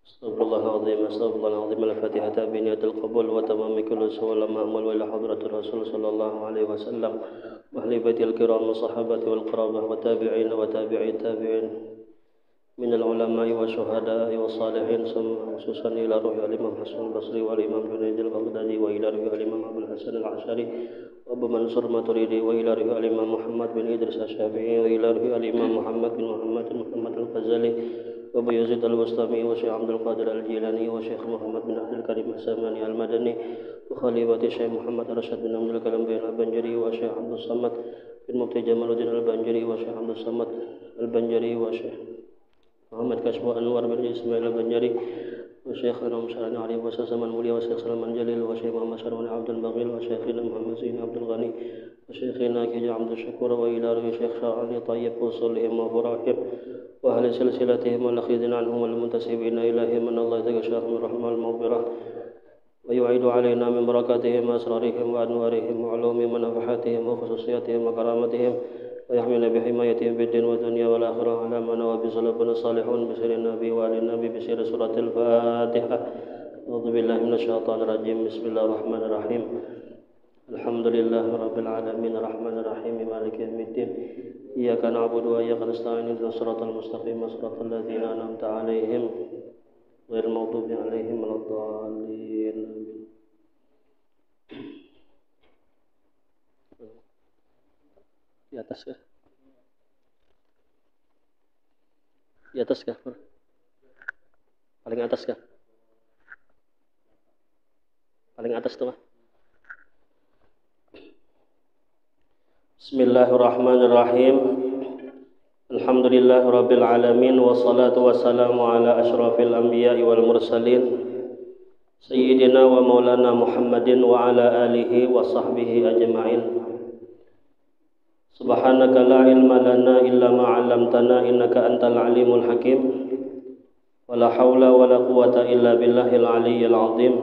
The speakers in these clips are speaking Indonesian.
استغفر الله العظيم استغفر الله العظيم. الفاتحة بنية القبول وتمام كل سوء مأمول وإلى حضرة الرسول صلى الله عليه وسلم وأهل بيت الكرام والصحابة والقرابة والتابعين وتابعي التابعين من العلماء والشهداء والصالحين، ثم خصوصا إلى روح الإمام حسن البصري والإمام جنيد البغدادي وإلى روح الإمام أبو الحسن العشري وأبو منصور الماتريدي وإلى روح الإمام محمد بن إدريس الشافعي وإلى روح الإمام محمد بن محمد الغزالي وأبو يزيد البسطامي وشيخ عبد القادر الجيلاني وشيخ محمد بن عبد الكريم الساماني المدني وخليفة الشيخ محمد رشاد بن عبد الكريم بن البنجري وشيخ عبد الصمد بن مفتي جمال الدين البنجري وشيخ عبد الصمد البنجري وشيخ محمد كشف أنور بن إسماعيل البنجري وشيخ أنوم شرعنا عليه وسلم المولي وشيخ سلمان الجليل وشيخ محمد شرعنا عبد البغيل وشيخنا محمد زين عبد الغني وشيخنا كي عبد الشكور وإلى روح شيخ شرعنا طيب وصلهم وفراحهم وأهل سلسلتهم والأخذين عنهم والمنتسبين إليهم من الله يتغشاهم الرحمة المغفرة ويعيد علينا من بركاتهم وأسرارهم وأنوارهم وعلومهم ونفحاتهم وخصوصياتهم وكرامتهم ويحمل بحمايتهم في الدين والدنيا والآخرة على ما نوى بسلفنا الصالحون بسير النبي وآل النبي بسير سورة الفاتحة. أعوذ بالله من الشيطان الرجيم. بسم الله الرحمن الرحيم. الحمد لله رب العالمين الرحمن الرحيم مالك يوم الدين إياك نعبد وإياك نستعين اهدنا الصراط المستقيم صراط الذين أنعمت عليهم غير المغضوب عليهم ولا الضالين. Di atas kah? Di atas kah? Paling atas kah? Paling atas tuh kah? Bismillahirrahmanirrahim. Alhamdulillahi rabbil alamin wassalatu wassalamu ala asyrafil anbiya'i wal mursalin sayyidina wa maulana Muhammadin wa ala alihi wa sahbihi ajma'in. Subhanaka la ilma lana illa ma 'allamtana innaka antal alimul hakim. Wala haula wala quwwata illa billahil aliyyil azim.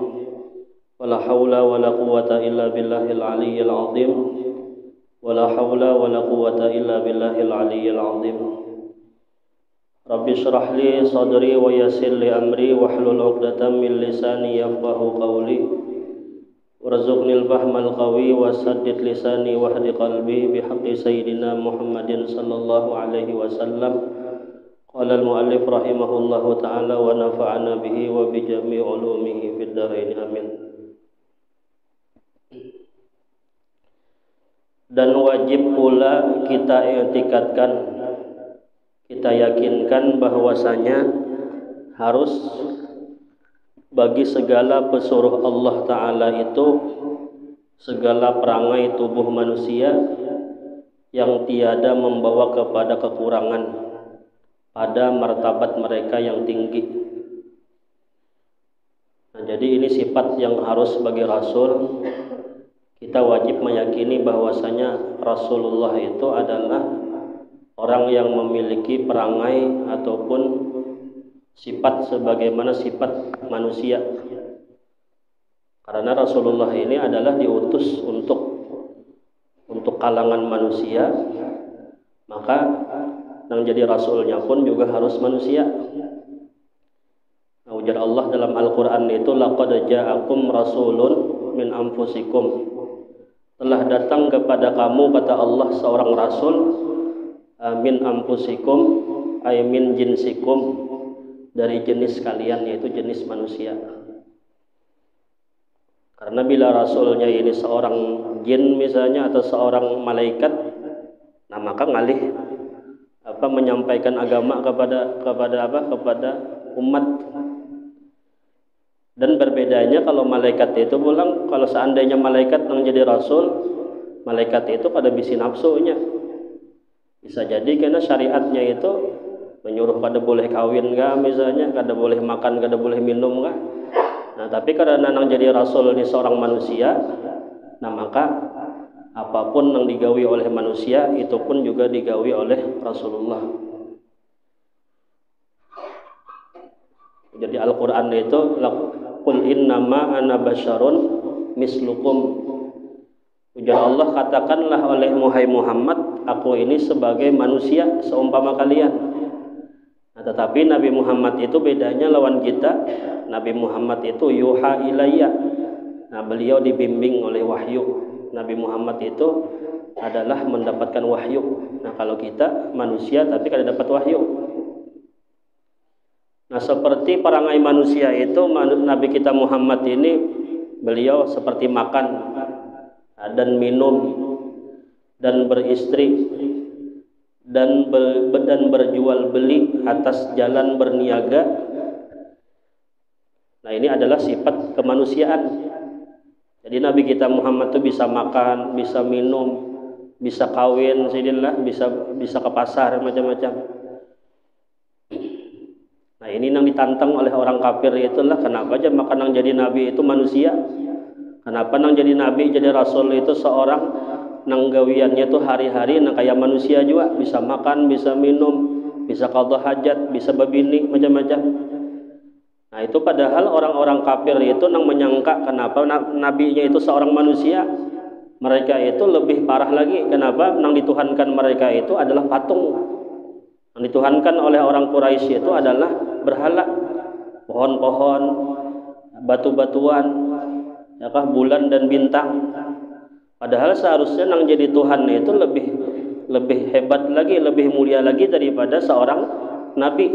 Wala haula wala quwwata illa billahil aliyyil azim. Wala haula wala quwwata illa billahil aliyyil azim. Rabbi shrah li sadri wa yassir li amri wahlul 'uqdatam min lisani yafqahu qawli. Warzuqnil fahmal qawi wa saddid lisani wahdi qalbi bihaqqi sayyidina Muhammadin sallallahu alaihi wasallam. Qala al-muallif rahimahullahu ta'ala wa nafa'ana bihi wa bi jami'i ulumihi fid dharain amin. Dan wajib pula kita i'tikadkan, kita yakinkan bahwasanya harus bagi segala pesuruh Allah Ta'ala itu, segala perangai tubuh manusia yang tiada membawa kepada kekurangan pada martabat mereka yang tinggi. Nah, jadi ini sifat yang harus bagi Rasul. Kita wajib meyakini bahwasanya Rasulullah itu adalah orang yang memiliki perangai ataupun sifat sebagaimana sifat manusia. Karena Rasulullah ini adalah diutus untuk kalangan manusia, maka yang jadi rasulnya pun juga harus manusia. Nah, ujar Allah dalam Al-Qur'an itu laqad ja'akum rasulun min anfusikum. Telah datang kepada kamu, kata Allah, seorang rasul min anfusikum ay min jinsikum, dari jenis kalian, yaitu jenis manusia. Karena bila rasulnya ini seorang jin misalnya atau seorang malaikat, nah maka ngalih menyampaikan agama kepada umat. Dan berbedanya kalau malaikat itu pulang, kalau seandainya malaikat yang jadi rasul, malaikat itu pada bisi nafsunya. Bisa jadi karena syariatnya itu menyuruh kada boleh kawin enggak misalnya, kada boleh makan, kada boleh minum enggak. Nah, tapi karena nang jadi rasul ini seorang manusia, nah maka apapun yang digawi oleh manusia itu pun juga digawi oleh Rasulullah. Jadi Al-Qur'an itu qul innama ana basyarun mislukum. Ujar Allah, katakanlah oleh Muhammad, aku ini sebagai manusia seumpama kalian. Nah, tetapi Nabi Muhammad itu bedanya lawan kita. Nabi Muhammad itu yuha ilayya. Nah, beliau dibimbing oleh wahyu. Nabi Muhammad itu adalah mendapatkan wahyu. Nah, kalau kita manusia tapi kada dapat wahyu. Nah, seperti perangai manusia itu, Nabi kita Muhammad ini beliau seperti makan dan minum dan beristri dan berjual beli atas jalan berniaga. Nah, ini adalah sifat kemanusiaan. Jadi Nabi kita Muhammad itu bisa makan, bisa minum, bisa kawin, bisa ke pasar macam-macam. Nah, ini yang ditantang oleh orang kafir, itulah kenapa aja makan yang jadi nabi itu manusia. Kenapa nang jadi nabi, jadi rasul itu seorang nang gawiannya itu hari-hari nang kayak manusia juga, bisa makan, bisa minum, bisa qadha hajat, bisa babini macam-macam. Nah, itu padahal orang-orang kafir itu nang menyangka kenapa nabinya itu seorang manusia. Mereka itu lebih parah lagi, kenapa nang dituhankan mereka itu adalah patung. Yang dituhankan oleh orang Quraisy itu adalah berhala, pohon-pohon, batu-batuan, bulan dan bintang. Padahal seharusnya yang jadi Tuhan itu lebih hebat lagi, lebih mulia lagi daripada seorang nabi.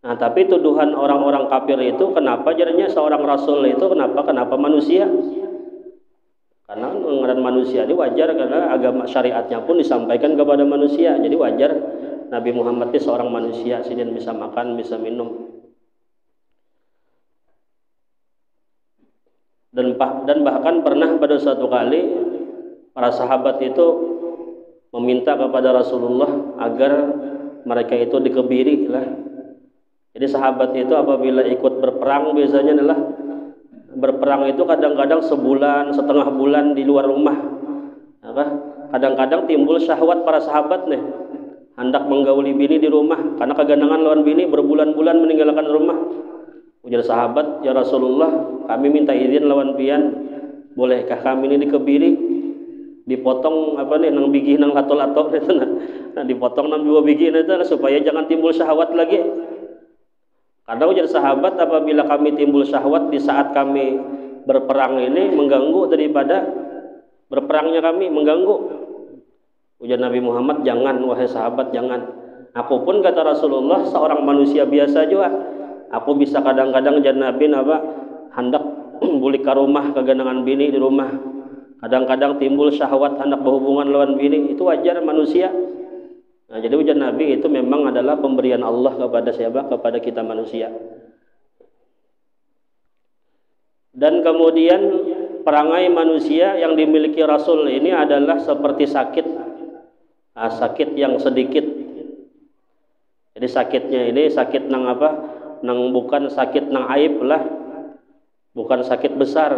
Nah, tapi tuduhan orang-orang kafir itu kenapa jadinya seorang rasul itu kenapa manusia? Karena ngaran manusia ini wajar karena agama syariatnya pun disampaikan kepada manusia. Jadi wajar Nabi Muhammad itu seorang manusia, sehingga bisa makan, bisa minum. Dan bahkan pernah pada suatu kali para sahabat itu meminta kepada Rasulullah agar mereka itu dikebiri lah. Jadi sahabat itu apabila ikut berperang biasanya adalah berperang itu kadang-kadang sebulan, setengah bulan di luar rumah. Kadang-kadang timbul syahwat para sahabat nih, hendak menggauli bini di rumah karena kegandangan lawan bini, berbulan-bulan meninggalkan rumah. Ujar sahabat, ya Rasulullah, kami minta izin lawan pian, bolehkah kami ini dikebiri, dipotong nang bigi nang lato-lato itu nah dipotong nang 2 bigi itu supaya jangan timbul syahwat lagi. Karena ujar sahabat, apabila kami timbul syahwat di saat kami berperang ini mengganggu daripada berperangnya kami, mengganggu. Ujar Nabi Muhammad, jangan wahai sahabat, jangan. Aku pun kata Rasulullah seorang manusia biasa juga. Aku bisa kadang-kadang jadi Nabi hendak bulik ke rumah kegandangan bini di rumah. Kadang-kadang timbul syahwat hendak berhubungan lawan bini, itu wajar manusia. Nah, jadi ujar Nabi itu memang adalah pemberian Allah kepada siapa? Kepada kita manusia. Dan kemudian perangai manusia yang dimiliki Rasul ini adalah seperti sakit. Sakit yang sedikit. Jadi sakitnya ini sakit nang nang bukan sakit nang aib lah, bukan sakit besar.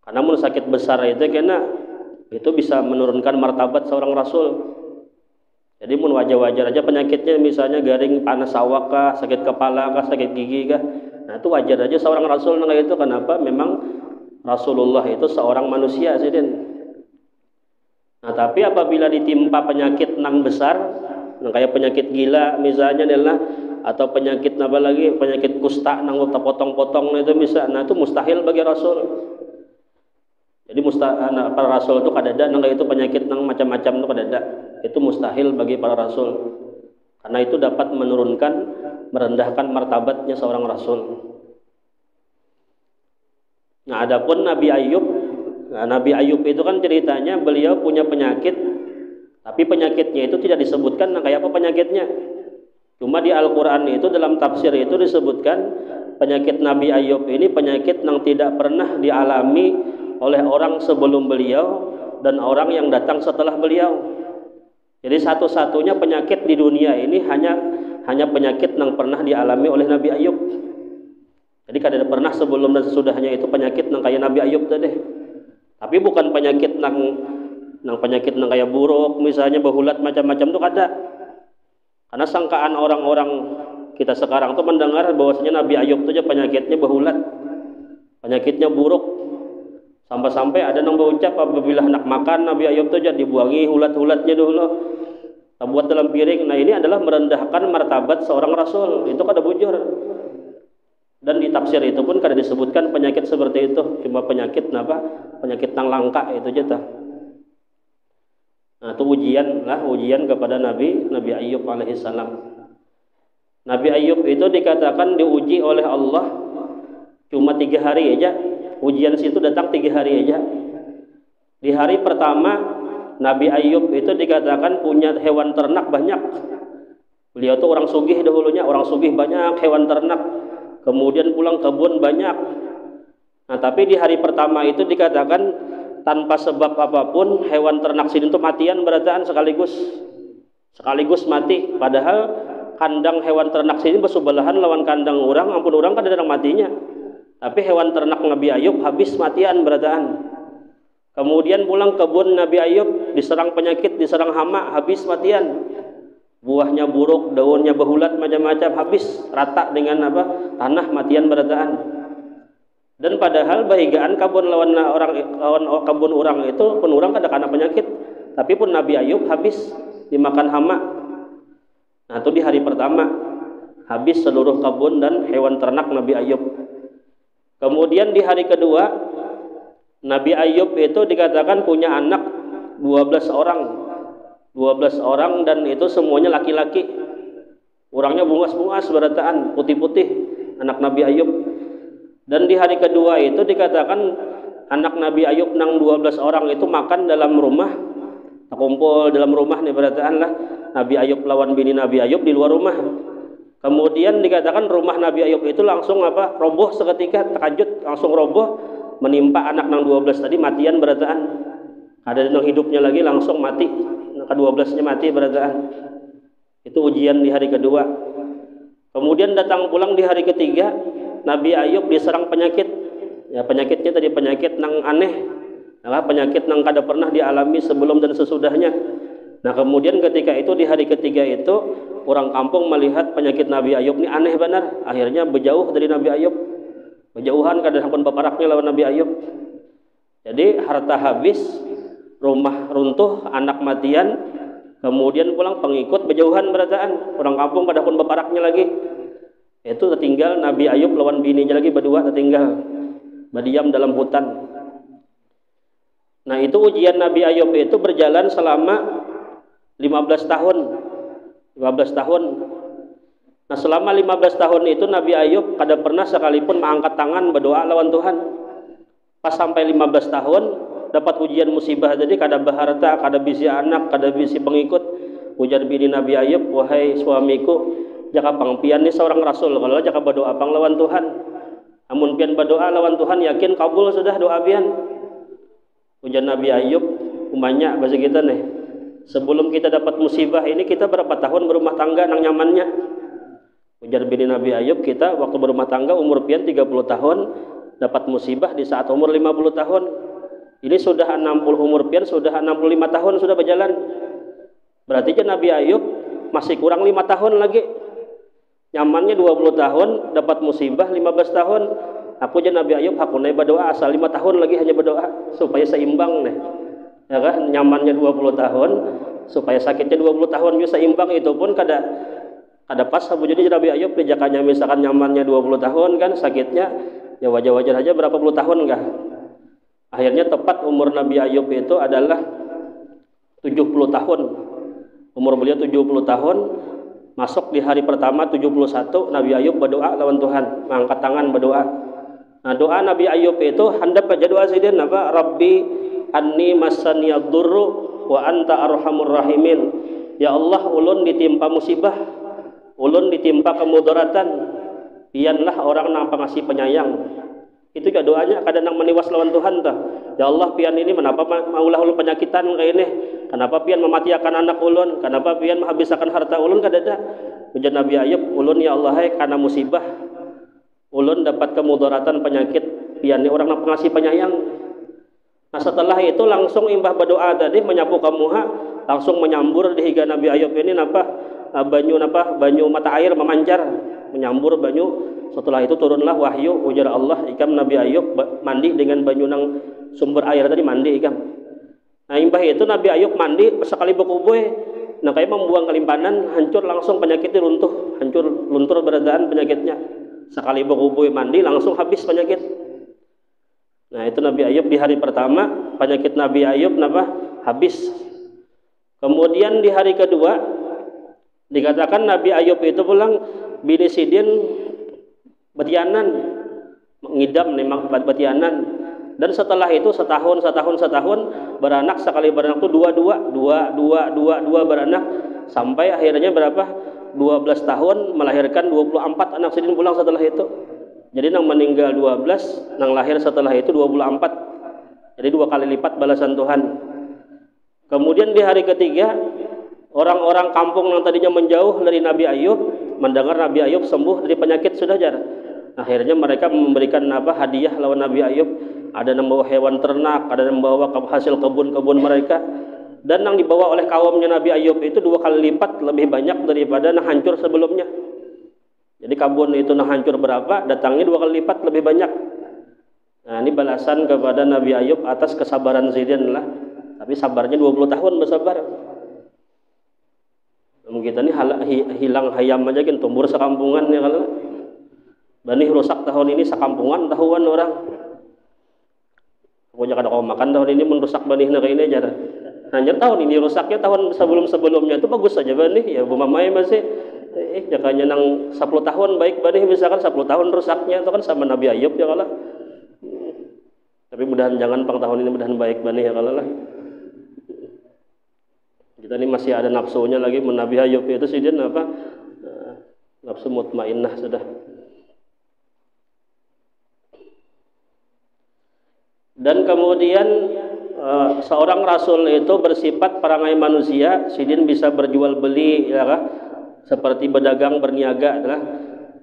Karena mun sakit besar itu karena itu bisa menurunkan martabat seorang rasul. Jadi mun wajar-wajar aja penyakitnya, misalnya garing panas awak kah, sakit kepala kah, sakit gigi kah. Nah, itu wajar aja seorang rasul nang itu. Kenapa? Memang Rasulullah itu seorang manusia sih. Nah, tapi apabila ditimpa penyakit nang besar, nang kayak penyakit gila misalnya adalah, atau penyakit penyakit kusta nang potong-potong itu bisa, nah itu mustahil bagi Rasul. Jadi para Rasul itu kadada nang itu penyakit nang macam-macam itu kadada, itu mustahil bagi para Rasul. Karena itu dapat menurunkan, merendahkan martabatnya seorang Rasul. Nah, adapun Nabi Ayub, Nabi Ayub itu kan ceritanya beliau punya penyakit, tapi penyakitnya itu tidak disebutkan kayak apa penyakitnya. Cuma di Al-Quran itu dalam tafsir itu disebutkan penyakit Nabi Ayub ini penyakit yang tidak pernah dialami oleh orang sebelum beliau dan orang yang datang setelah beliau. Jadi satu-satunya penyakit di dunia ini hanya penyakit yang pernah dialami oleh Nabi Ayub. Jadi kada pernah sebelum dan sesudahnya itu penyakit yang kayak Nabi Ayub tadi. Tapi bukan penyakit nang kayak buruk misalnya, behulat macam-macam itu kada. Karena sangkaan orang-orang kita sekarang tuh mendengar bahwasanya Nabi Ayub itu aja penyakitnya behulat, penyakitnya buruk, sampai-sampai ada yang berucap apabila hendak makan Nabi Ayub itu aja dibuangi hulat-hulatnya dulu. buat dalam piring. Nah ini adalah merendahkan martabat seorang rasul, itu kada bujur. Dan di tafsir itu pun kada disebutkan penyakit seperti itu, cuma penyakit apa? Penyakit nang langka itu aja tah. Nah itu ujian kepada Nabi Ayub alaihissalam. Nabi Ayub itu dikatakan diuji oleh Allah cuma 3 hari aja. Ujian situ datang 3 hari aja. Di hari pertama Nabi Ayub itu dikatakan punya hewan ternak banyak. Beliau tuh orang sugih dahulunya, orang sugih banyak hewan ternak. Kemudian pulang kebun banyak. Nah tapi di hari pertama itu dikatakan tanpa sebab apapun hewan ternak sini tuh matian berataan sekaligus mati. Padahal kandang hewan ternak sini bersebelahan lawan kandang orang, ampun orang kan ada matinya. Tapi hewan ternak Nabi Ayub habis matian berataan. Kemudian pulang kebun Nabi Ayub diserang penyakit, diserang hama, habis matian. Buahnya buruk, daunnya behulat, macam-macam, habis rata dengan tanah, matian berataan. Dan padahal bahigaan kebun lawan kebun orang itu pun orang kada kena penyakit, tapi pun Nabi Ayub habis dimakan hama. Nah itu di hari pertama habis seluruh kebun dan hewan ternak Nabi Ayub. Kemudian di hari kedua Nabi Ayub itu dikatakan punya anak 12 orang dan itu semuanya laki-laki. Orangnya bungas-bungas berataan, putih-putih, anak Nabi Ayub. Dan di hari kedua itu dikatakan anak Nabi Ayub nang 12 orang itu makan dalam rumah, kumpul dalam rumah nih berataan lah. Nabi Ayub lawan bini Nabi Ayub di luar rumah. Kemudian dikatakan rumah Nabi Ayub itu langsung roboh seketika, terkejut langsung roboh. Menimpa anak nang 12 tadi matian berataan. Ada nang hidupnya lagi langsung mati. Ke-12-nya mati berataan. Itu ujian di hari kedua. Kemudian datang pulang di hari ketiga, Nabi Ayub diserang penyakit. Ya penyakitnya tadi penyakit nang aneh. Nah, penyakit nang kada pernah dialami sebelum dan sesudahnya. Nah, kemudian ketika itu di hari ketiga itu orang kampung melihat penyakit Nabi Ayub ini aneh benar. Akhirnya berjauh dari Nabi Ayub. Berjauhan kadang pun baparaknya lawan Nabi Ayub. Jadi harta habis, rumah runtuh, anak matian, kemudian pulang pengikut berjauhan berataan. Orang kampung kadang pun baparaknya lagi. Itu tertinggal Nabi Ayub lawan bininya lagi berdua tertinggal. Berdiam dalam hutan. Nah itu ujian Nabi Ayub itu berjalan selama 15 tahun. 15 tahun. Nah selama 15 tahun itu Nabi Ayub kada pernah sekalipun mengangkat tangan berdoa lawan Tuhan. Pas sampai 15 tahun dapat ujian musibah jadi kada berharta, kada bisi anak, kada bisi pengikut. Ujar bini Nabi Ayub, wahai suamiku, jaka pangpian ni seorang rasul, kalau jaka berdoa pang lawan Tuhan. Amun pian berdoa lawan Tuhan yakin kabul sudah doa pian. Ujar Nabi Ayub, umanya bahasa kita nih. Sebelum kita dapat musibah ini kita berapa tahun berumah tangga nang nyamannya? Ujar bini Nabi Ayub, kita waktu berumah tangga umur pian 30 tahun, dapat musibah di saat umur 50 tahun. Ini sudah 60 umur pian sudah 65 tahun sudah berjalan. Berarti kan Nabi Ayub masih kurang 5 tahun lagi. Nyamannya 20 tahun, dapat musibah 15 tahun. Aku aja Nabi Ayub hakunai berdoa asal 5 tahun lagi hanya berdoa supaya seimbang nih. Ya kan, nyamannya 20 tahun supaya sakitnya 20 tahun juga seimbang, itu pun kada pas. Jadi Nabi Ayub pijakannya misalkan nyamannya 20 tahun kan, sakitnya ya wajar-wajar aja berapa puluh tahun enggak. Akhirnya tepat umur Nabi Ayub itu adalah 70 tahun. Umur beliau 70 tahun, masuk di hari pertama 71 Nabi Ayub berdoa lawan Tuhan, mengangkat tangan berdoa. Nah, doa Nabi Ayub itu handap aja doa sidin apa? Rabbi anni massaniyad-durru wa anta arhamur rahimin. Ya Allah, ulun ditimpa musibah, ulun ditimpa kemudaratan, pianlah orang nang pengasih penyayang. Itu juga doanya kadang nang meniwas lawan Tuhan tah. Ya Allah, pian ini kenapa maulah ulun penyakitan kayak ini? Kenapa pian mematiakan anak ulun? Kenapa pian menghabiskan harta ulun? Kadada. Ujar Nabi Ayub, ulun ya Allah karena musibah, ulun dapat kemudaratan penyakit, pian ini orang nang pengasih penyayang. Nah setelah itu langsung imbah berdoa tadi menyapu kamuha, langsung menyambur di higa Nabi Ayub ini banyu mata air memancar, menyambur banyu. Setelah itu turunlah wahyu, ujar Allah, ikam Nabi Ayub mandi dengan banyu nang sumber air tadi, mandi ikam. Nah imbah itu Nabi Ayub mandi sekali berkubuh, Nah kayak membuang kelimpanan, hancur langsung penyakitnya runtuh, hancur luntur beradaan penyakitnya. Sekali berkubuy mandi langsung habis penyakit. Nah itu Nabi Ayub di hari pertama, penyakit Nabi Ayub habis. Kemudian di hari kedua dikatakan Nabi Ayub itu pulang bini sidin betianan, ngidam memang betianan. Dan setelah itu setahun beranak, sekali beranak itu dua beranak, sampai akhirnya berapa? 12 tahun melahirkan 24 anak sidin pulang setelah itu. Jadi nang meninggal 12, nang lahir setelah itu 24. Jadi 2 kali lipat balasan Tuhan. Kemudian di hari ketiga, orang-orang kampung yang tadinya menjauh dari Nabi Ayub mendengar Nabi Ayub sembuh dari penyakit sudah jar. Akhirnya mereka memberikan hadiah lawan Nabi Ayub. Ada yang membawa hewan ternak, ada yang membawa hasil kebun-kebun mereka. Dan yang dibawa oleh kaumnya Nabi Ayub itu 2 kali lipat lebih banyak daripada yang hancur sebelumnya. Jadi kebun itu yang hancur berapa, datangnya 2 kali lipat lebih banyak. Nah ini balasan kepada Nabi Ayub atas kesabaran sidin lah. Tapi sabarnya 20 tahun bersabar. Kita ini hilang hayam aja kan, tumbuh sekampungan ya kalau Bani rusak tahun ini sekampungan tahuan orang. Pokoknya kada kau makan tahun ini merusak Bani kayak ini aja. Hanya tahun ini rusaknya, tahun sebelum-sebelumnya itu bagus saja Bani. Ya Bu Mamai masih jakanya nang 10 tahun baik Bani, misalkan 10 tahun rusaknya itu kan sama Nabi Ayub ya kalau. Tapi mudahan jangan pang tahun ini mudahan baik Bani ya kalau lah. Kita ini masih ada nafsunya lagi Nabi Ayub itu sidin nafsu mutmainnah sudah. Dan kemudian seorang rasul itu bersifat perangai manusia, sidin bisa berjual beli ya kah? Seperti berdagang berniaga ya,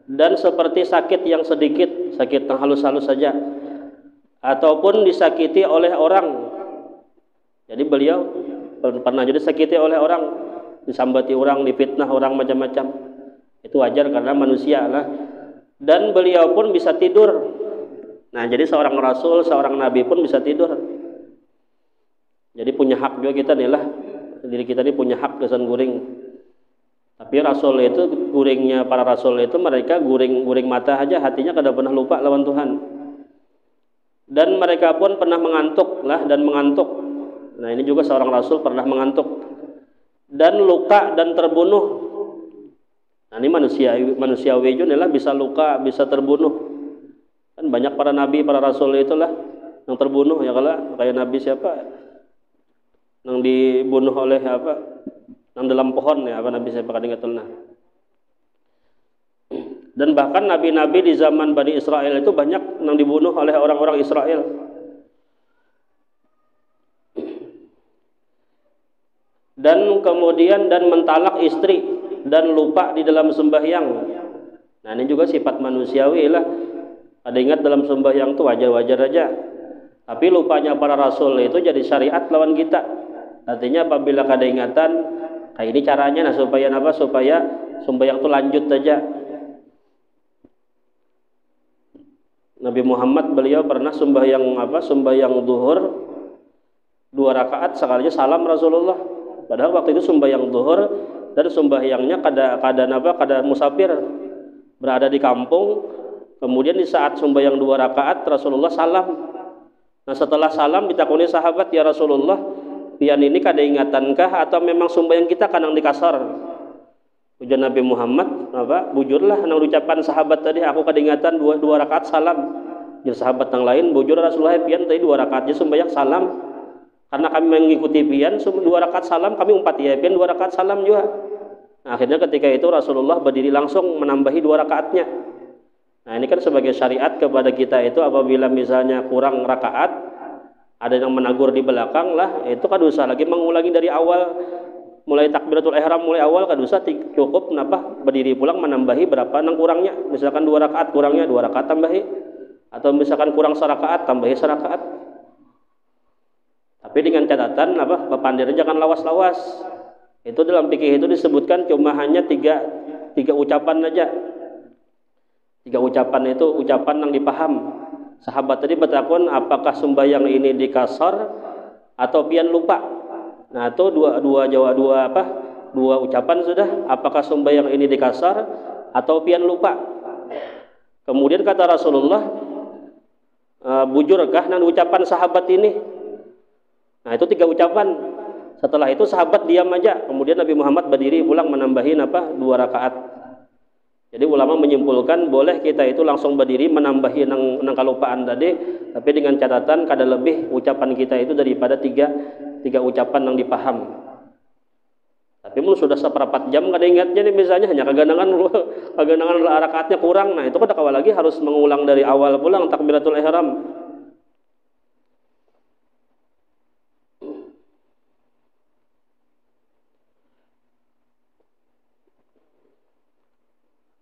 dan seperti sakit yang sedikit, sakit yang halus-halus saja, ataupun disakiti oleh orang. Jadi beliau pernah jadi sakiti oleh orang, disambati orang, difitnah orang macam-macam. Itu wajar karena manusia lah. Dan beliau pun bisa tidur. Nah, jadi seorang rasul, seorang nabi pun bisa tidur. Jadi punya hak juga kita nih lah. Diri kita ini punya hak kesan guring. Tapi rasul itu guringnya para rasul itu mereka guring mata aja, hatinya kada pernah lupa lawan Tuhan. Dan mereka pun pernah mengantuk lah dan mengantuk. Nah, ini juga seorang rasul pernah mengantuk dan luka dan terbunuh. Nah, ini manusiawi juga lah, bisa luka, bisa terbunuh. Kan banyak para nabi, para rasul itulah yang terbunuh ya kalau kayak nabi siapa yang dibunuh oleh yang dalam pohon ya nabi siapa kadang ingatulna. Dan bahkan nabi-nabi di zaman Bani Israel itu banyak yang dibunuh oleh orang-orang Israel. Dan kemudian mentalak istri dan lupa di dalam sembahyang. Nah, ini juga sifat manusiawi lah. Ada ingat dalam sembahyang itu wajar-wajar aja. Tapi lupanya para rasul itu jadi syariat lawan kita. Artinya apabila kada ingatan, kayak ini caranya supaya sembahyang itu lanjut saja. Nabi Muhammad beliau pernah sembahyang zuhur 2 rakaat sekalinya salam Rasulullah. Padahal waktu itu sembahyang zuhur dan sembahyangnya kada musafir, berada di kampung. Kemudian di saat sembahyang 2 rakaat Rasulullah salam. Nah, setelah salam ditakuni sahabat, ya Rasulullah, pian ini kada ingatankah atau memang sembahyang kita kadang dikasar? Ujar Nabi Muhammad, bujurlah nang ucapan sahabat tadi, aku kada ingatan 2 rakaat salam. Jadi sahabat yang lain, bujur Rasulullah pian tadi 2 rakaat je sembahyang salam. Karena kami mengikuti pian 2 rakaat salam, kami umpat ya pian 2 rakaat salam juga. Nah, akhirnya ketika itu Rasulullah berdiri langsung menambahi 2 rakaatnya. Nah, ini kan sebagai syariat kepada kita itu apabila misalnya kurang rakaat, ada yang menegur di belakang lah, itu kan usah lagi mengulangi dari awal, mulai takbiratul ihram mulai awal kan usah, cukup berdiri pulang menambahi berapa nang kurangnya. Misalkan 2 rakaat kurangnya 2 rakaat tambahi, atau misalkan kurang 1 rakaat tambahi 1 rakaat. Tapi dengan catatan pepandirnya jangan lawas-lawas. Itu dalam fikih itu disebutkan cuma hanya tiga ucapan aja. 3 ucapan itu ucapan yang dipaham. Sahabat tadi bertakun apakah sembahyang ini dikasar atau pian lupa. Nah, itu dua dua ucapan sudah, apakah sembahyang ini dikasar atau pian lupa. Kemudian kata Rasulullah, bujurkah nan ucapan sahabat ini? Nah itu 3 ucapan. Setelah itu sahabat diam aja. Kemudian Nabi Muhammad berdiri pulang menambahin 2 rakaat. Jadi ulama menyimpulkan boleh kita itu langsung berdiri menambahi nang kalupaan tadi, tapi dengan catatan kada lebih ucapan kita itu daripada tiga ucapan yang dipaham. Tapi mun sudah seperempat jam kada ingatnya nih, misalnya hanya kaganangan rakaatnya kurang, nah itu kada kawal lagi harus mengulang dari awal pulang takbiratul ihram.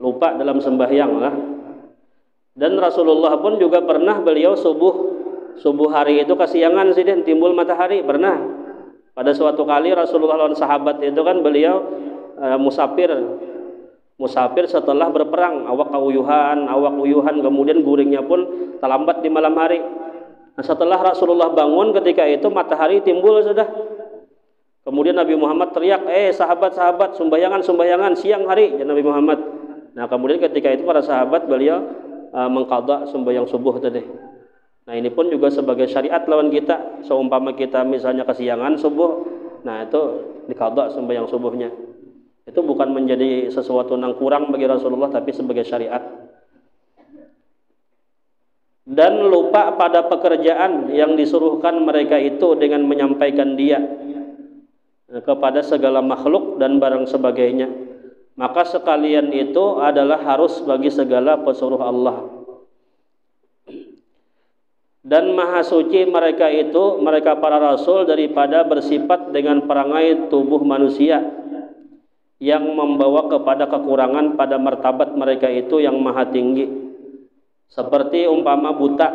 Lupa dalam sembahyang lah. Dan Rasulullah pun juga pernah beliau subuh hari itu kesiangan sih dan timbul matahari, pernah. Pada suatu kali Rasulullah lawan sahabat itu kan beliau musafir setelah berperang, awak uyuhan, kemudian guringnya pun terlambat di malam hari. Nah, setelah Rasulullah bangun ketika itu matahari timbul sudah. Kemudian Nabi Muhammad teriak, sahabat-sahabat, sumbayangan siang hari, ya Nabi Muhammad. Nah kemudian ketika itu para sahabat beliau mengqadha sembahyang subuh tadi. Nah ini pun juga sebagai syariat lawan kita. Seumpama kita misalnya kesiangan subuh, nah itu diqadha sembahyang subuhnya. Itu bukan menjadi sesuatu yang kurang bagi Rasulullah, tapi sebagai syariat. Dan lupa pada pekerjaan yang disuruhkan mereka itu dengan menyampaikan dia kepada segala makhluk dan barang sebagainya. Maka sekalian itu adalah harus bagi segala pesuruh Allah. Dan maha suci mereka itu, mereka para rasul, daripada bersifat dengan perangai tubuh manusia yang membawa kepada kekurangan pada martabat mereka itu yang maha tinggi. Seperti umpama buta.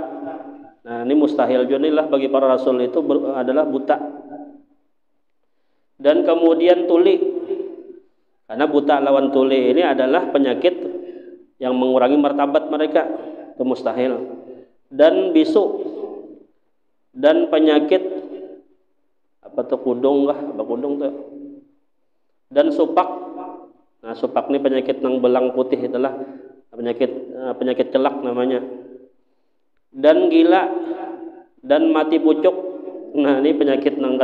Nah ini mustahil junilah bagi para rasul itu adalah buta. Dan kemudian tuli. Karena buta lawan tuli ini adalah penyakit yang mengurangi martabat mereka, itu mustahil. Dan bisu dan penyakit kudung tuh. Dan supak. Nah, supak ini penyakit nang belang putih, itulah penyakit celak namanya. Dan gila dan mati pucuk. Nah, ini penyakit nang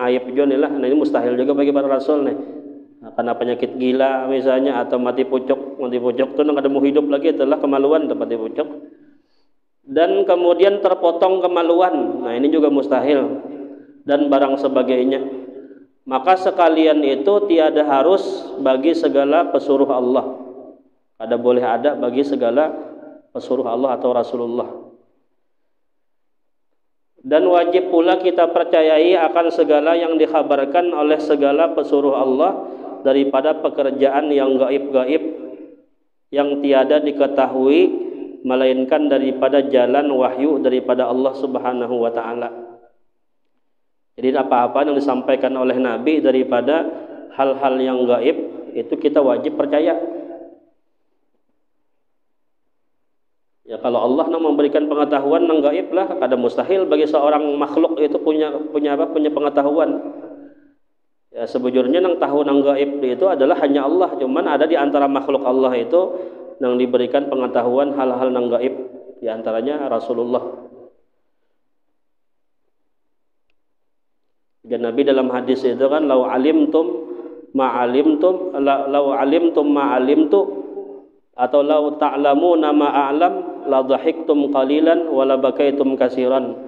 aib juga nih lah. Nah, ini mustahil juga bagi para rasul nih. Nah, karena penyakit gila misalnya atau mati pucuk itu nang ada mau hidup lagi, itulah kemaluan mati pucuk. Dan kemudian terpotong kemaluan, nah ini juga mustahil, dan barang sebagainya. Maka sekalian itu tiada harus bagi segala pesuruh Allah, ada boleh ada bagi segala pesuruh Allah atau Rasulullah. Dan wajib pula kita percayai akan segala yang dikhabarkan oleh segala pesuruh Allah daripada pekerjaan yang gaib-gaib yang tiada diketahui melainkan daripada jalan wahyu daripada Allah Subhanahu wa taala. Jadi apa-apa yang disampaikan oleh Nabi daripada hal-hal yang gaib itu kita wajib percaya. Ya kalau Allah memberikan pengetahuan yang gaib lah, kada mustahil bagi seorang makhluk itu punya pengetahuan. Ya sebujurnya nang tahu nang gaib itu adalah hanya Allah, cuman ada di antara makhluk Allah itu yang diberikan pengetahuan hal-hal nang gaib, di antaranya Rasulullah. Dan Nabi dalam hadis itu kan lau alimtum ma alimtu atau lau ta'lamuna ma a'lam la dhahiktum qalilan wa la bakaitum katsiran.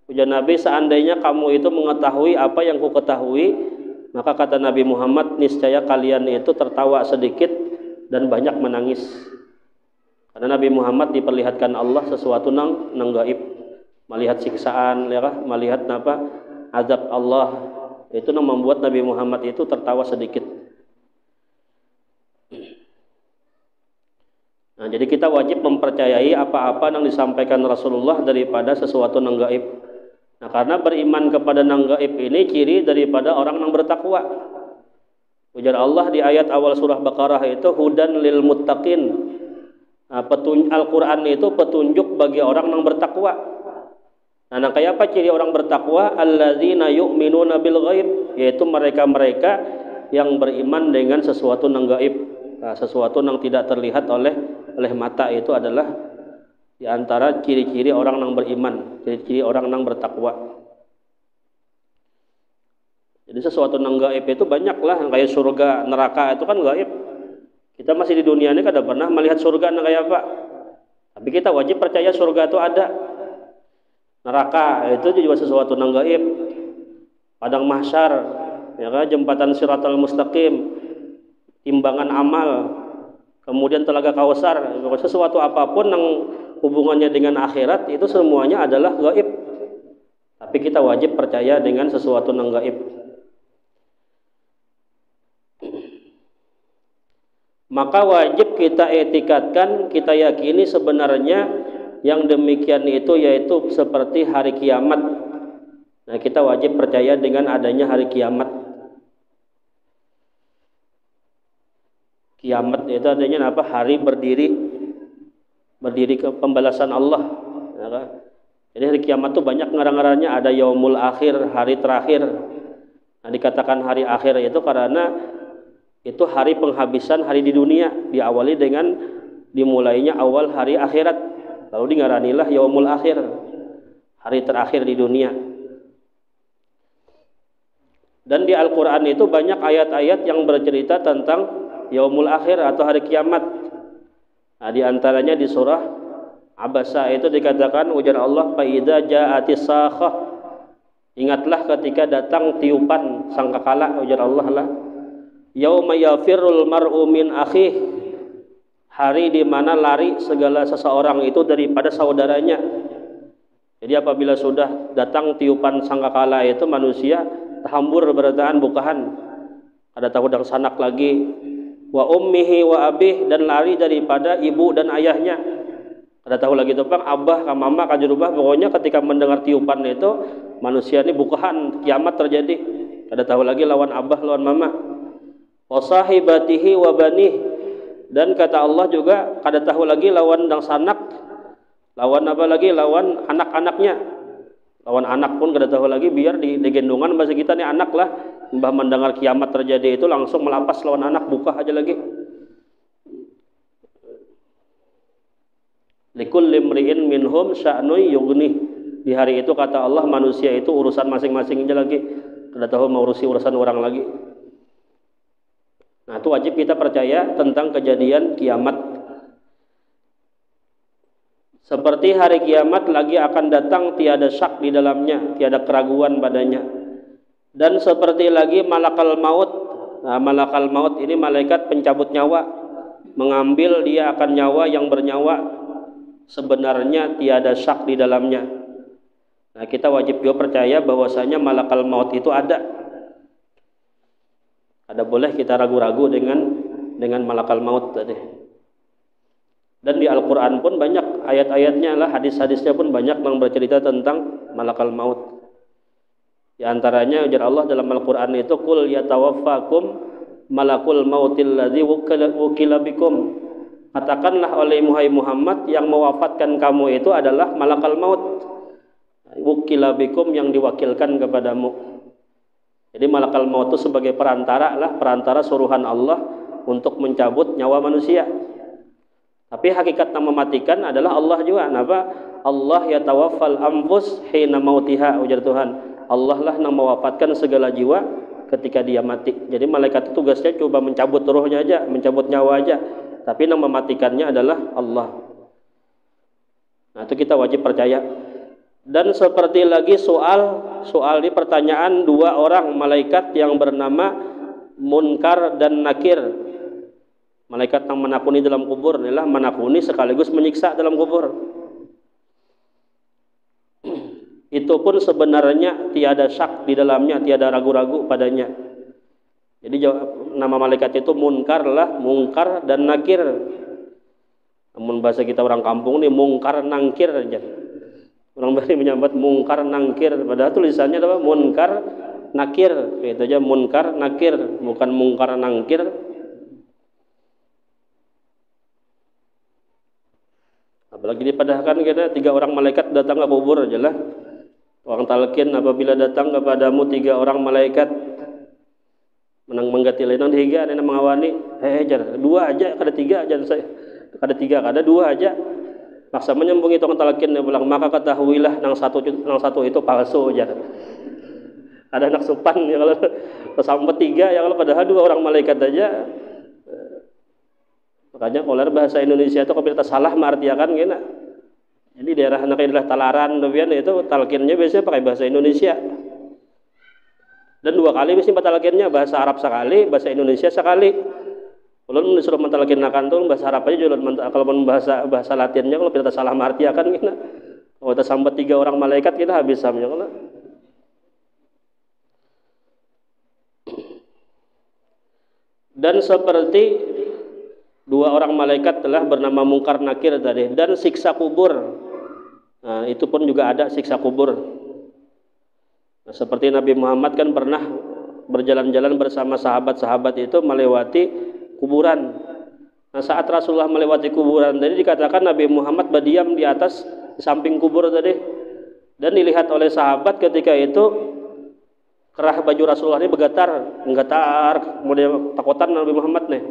Ujar Nabi, seandainya kamu itu mengetahui apa yang ku ketahui, maka kata Nabi Muhammad, niscaya kalian itu tertawa sedikit dan banyak menangis. Karena Nabi Muhammad diperlihatkan Allah sesuatu nang gaib, melihat siksaan, melihat azab Allah, itu yang membuat Nabi Muhammad itu tertawa sedikit. Nah, jadi kita wajib mempercayai apa-apa yang disampaikan Rasulullah daripada sesuatu nang gaib. Nah, karena beriman kepada nang gaib ini ciri daripada orang yang bertakwa. Ujar Allah di ayat awal surah Baqarah itu hudan lil muttaqin. Al-Qur'an itu petunjuk bagi orang yang bertakwa. Nah, kayak apa ciri orang bertakwa? Alladzina yu'minuna bil ghaib, yaitu mereka-mereka yang beriman dengan sesuatu yang gaib. Nah, sesuatu yang tidak terlihat oleh mata itu adalah di antara ciri-ciri orang yang beriman, ciri-ciri orang yang bertakwa. Jadi sesuatu yang gaib itu banyaklah, kayak surga, neraka itu kan gaib. Kita masih di dunia ini kada pernah melihat surga yang kayak apa. Tapi kita wajib percaya surga itu ada. Neraka itu juga sesuatu yang gaib. Padang mahsyar, ya kan, jembatan Shiratal Mustaqim, timbangan amal, kemudian telaga Kausar, sesuatu apapun yang hubungannya dengan akhirat itu semuanya adalah gaib. Tapi kita wajib percaya dengan sesuatu yang gaib. Maka wajib kita etikatkan, kita yakini sebenarnya yang demikian itu yaitu seperti hari kiamat. Nah, kita wajib percaya dengan adanya hari kiamat. Kiamat itu adanya apa? Hari berdiri ke pembalasan Allah. Ya kan? Jadi hari kiamat itu banyak ngarang-ngarangnya, ada yaumul akhir, hari terakhir. Nah, dikatakan hari akhir itu karena itu hari penghabisan hari di dunia, diawali dengan dimulainya awal hari akhirat, lalu dingaranilah yaumul akhir, hari terakhir di dunia. Dan di Al-Quran itu banyak ayat-ayat yang bercerita tentang yaumul akhir atau hari kiamat. Nah, di antaranya di surah Abasa itu dikatakan ujar Allah, fa idza ja'atis sakhah, ingatlah ketika datang tiupan sangkakala, ujar Allah lah, yauma yafirrul mar'u min akhih, hari di mana lari segala seseorang itu daripada saudaranya. Jadi apabila sudah datang tiupan sangkakala itu manusia hambur berataan bukahan, ada tahu dang sanak lagi, wa ummihi wa abih, dan lari daripada ibu dan ayahnya. Ada tahu lagi tuh bang, abah ka mama ka jurubah, pokoknya ketika mendengar tiupan itu manusia ini bukahan, kiamat terjadi. Ada tahu lagi lawan abah lawan mama. Wa sahibatihi wa banih, dan kata Allah juga kada tahu lagi lawan dang sanak, lawan apa lagi, lawan anak-anaknya. Lawan anak pun kada tahu lagi, biar di gendongan bahasa kita nih anak lah. Mbah mendengar kiamat terjadi itu langsung melapas lawan anak, buka aja lagi. Likulli imri'in minhum sya'nun yughnih. Di hari itu kata Allah manusia itu urusan masing-masing aja lagi, kada tahu mau urusi urusan orang lagi. Nah, itu wajib kita percaya tentang kejadian kiamat. Seperti hari kiamat lagi akan datang, tiada syak di dalamnya, tiada keraguan padanya. Dan seperti lagi malakal maut. Nah, malakal maut ini malaikat pencabut nyawa, mengambil dia akan nyawa yang bernyawa. Sebenarnya tiada syak di dalamnya. Nah, kita wajib juga percaya bahwasanya malakal maut itu ada. Ada boleh kita ragu-ragu dengan malakal maut tadi. Dan di Al-Quran pun banyak ayat-ayatnya lah, hadis-hadisnya pun banyak yang bercerita tentang malakal maut. Di antaranya ujar Allah dalam Al-Quran itu, qul yatawaffakum malakul mautil ladzi wukila bikum. Katakanlah oleh Muhammad, yang mewafatkan kamu itu adalah malakal maut, wukila bikum, yang diwakilkan kepadamu. Jadi malakal maut itu sebagai perantara lah, perantara suruhan Allah untuk mencabut nyawa manusia. Tapi hakikat yang mematikan adalah Allah juga. Kenapa? Allah yatawaffal anfus hina mautiha, ujar Tuhan. Allah lah yang mewafatkan segala jiwa ketika dia mati. Jadi malaikat itu tugasnya coba mencabut ruhnya aja, mencabut nyawa aja. Tapi yang mematikannya adalah Allah. Nah, itu kita wajib percaya. Dan seperti lagi soal di pertanyaan dua orang malaikat yang bernama Munkar dan Nakir. Malaikat yang menakuni dalam kubur, inilah menakuni sekaligus menyiksa dalam kubur. Itu pun sebenarnya tiada syak di dalamnya, tiada ragu-ragu padanya. Jadi nama malaikat itu Munkar lah, Mungkar dan Nakir. Namun bahasa kita orang kampung nih Mungkar Nangkir aja. Orang Bali menyambat Mungkar Nangkir, padahal tulisannya apa? Munkar Nakir. Itu aja, Munkar Nakir, bukan Mungkar Nangkir. Apalagi dipadahkan kita 3 orang malaikat datang ke kubur aja lah. Orang talqin, apabila datang kepadamu 3 orang malaikat menang menggati lenang dihiga nena mengawani jar dua aja kada tiga aja saya kada tiga kada dua aja maksa menyambung itu talakin pulang maka ketahuilah nang satu itu palsu aja ada anak supan ya kalau sampai tiga ya kalau padahal dua orang malaikat aja. Makanya kalau bahasa Indonesia itu kalau kita salah mengartikan gini. Jadi daerah daerah Talaran itu talqinnya biasanya pakai bahasa Indonesia. Dan dua kali biasanya talqinnya bahasa Arab sekali, bahasa Indonesia sekali. Kalau disuruh mentalqinakan tuh bahasa Arab aja juga kalau bahasa Latinnya kalau kita salah mengartikan gini. Kalau kita sampai tiga orang malaikat kita habis samnya kalau. Dan seperti dua orang malaikat telah bernama Mungkar Nakir tadi dan siksa kubur. Nah, itu pun juga ada siksa kubur. Nah, seperti Nabi Muhammad kan pernah berjalan-jalan bersama sahabat-sahabat itu melewati kuburan. Nah, saat Rasulullah melewati kuburan tadi dikatakan Nabi Muhammad berdiam di atas di samping kubur tadi. Dan dilihat oleh sahabat ketika itu kerah baju Rasulullah ini menggetar, kemudian takutan Nabi Muhammad nih.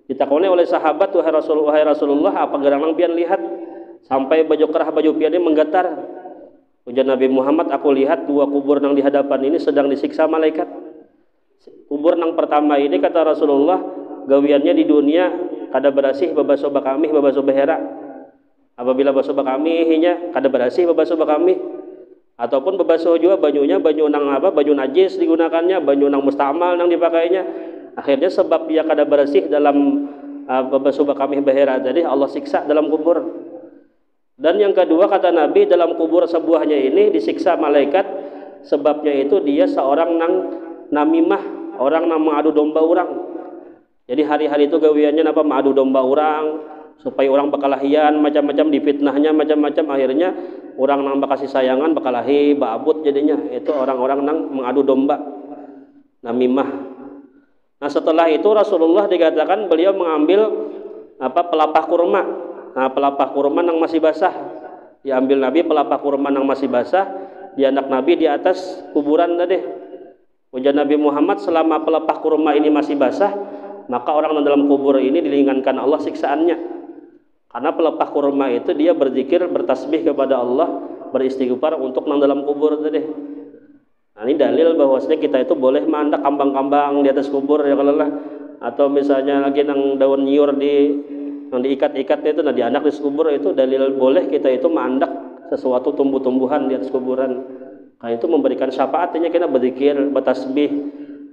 Ditakoni oleh sahabat, wahai Rasulullah, apa gerangan pian lihat sampai kerah baju pian ini menggetar? Ujar Nabi Muhammad, aku lihat dua kubur yang di hadapan ini sedang disiksa malaikat. Kubur yang pertama ini kata Rasulullah, gawiannya di dunia kada berasih babaso bakami babaso behera. Apabila baso bakami hinya kada berasih babaso bakami. Ataupun babaso juga banyunya banyu nang banyu najis digunakannya, banyu nang mustamal nang dipakainya. Akhirnya sebab dia kada bersih dalam babaso bakami behera jadi Allah siksa dalam kubur. Dan yang kedua kata Nabi dalam kubur sebuahnya ini disiksa malaikat sebabnya itu dia seorang nang namimah, orang nang mengadu domba orang. Jadi hari-hari itu gawiannya apa mengadu domba orang supaya orang bakalahian macam-macam difitnahnya macam-macam akhirnya orang nang bakasih sayangan bakalahi baabut jadinya itu orang-orang nang mengadu domba namimah. Nah setelah itu Rasulullah dikatakan beliau mengambil pelapah kurma. Nah pelapah kurma yang masih basah diambil Nabi pelapah kurma yang masih basah dianak Nabi di atas kuburan tadi. Ujar Nabi Muhammad selama pelapah kurma ini masih basah maka orang dalam kubur ini diringankan Allah siksaannya karena pelapah kurma itu dia berzikir bertasbih kepada Allah beristighfar untuk nang dalam kubur tadi. Nah ini dalil bahwasanya kita itu boleh mandak kambang-kambang di atas kubur ya kalau lah atau misalnya lagi nang daun nyiur yang diikat-ikat itu nah di anak di kubur itu dalil boleh kita itu mandak sesuatu tumbuh-tumbuhan di atas kuburan. Karena itu memberikan syafaatnya kita berzikir, bertasbih,